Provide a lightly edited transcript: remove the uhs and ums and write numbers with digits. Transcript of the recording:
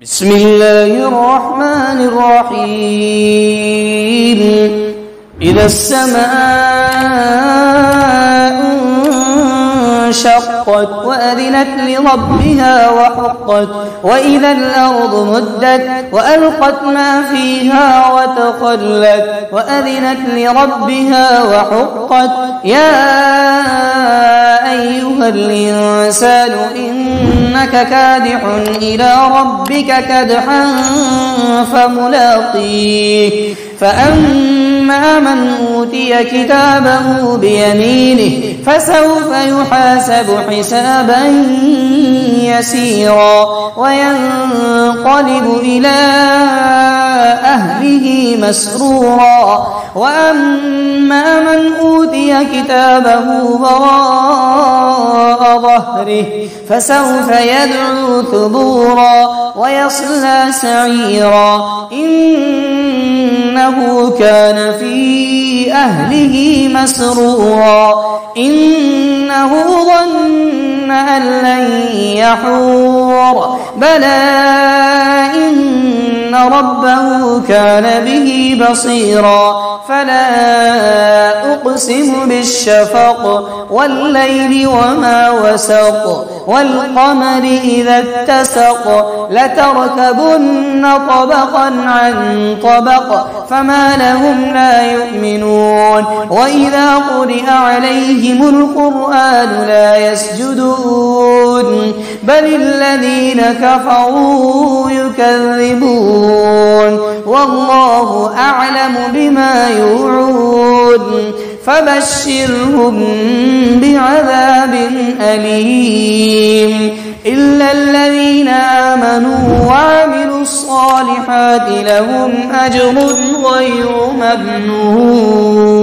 بسم الله الرحمن الرحيم. إذا السماء انشقت وأذنت لربها وحقت وإذا الأرض مدت وألقت ما فيها وتخلت وأذنت لربها وحقت يا أيها الإنسان إنك كادح إلى ربك كدحا فملاقيه فأما من أوتي كتابه بيمينه فسوف يحاسب حسابا يسيرا وينقلب إلى أهله مسرورا وأما من أوتي كتابه وراء ظهره فسوف يدعو ثبورا ويصلى سعيرا إنه كان في أهله مسرورا إنه ظن أن لن يحور بلى إن ربه كان به بصيرا فلا أقسم بالشفق والليل وما وسق والقمر إذا اتسق لتركبن طبقا عن طبق فما لهم لا يؤمنون وإذا قرئ عليهم القرآن لا يسجدون بل الذين كفروا يكذبون والله أعلم بما يوعون فبشرهم بعذاب أليم إلا الذين آمنوا وعملوا الصالحات لهم أجر غير ممنون.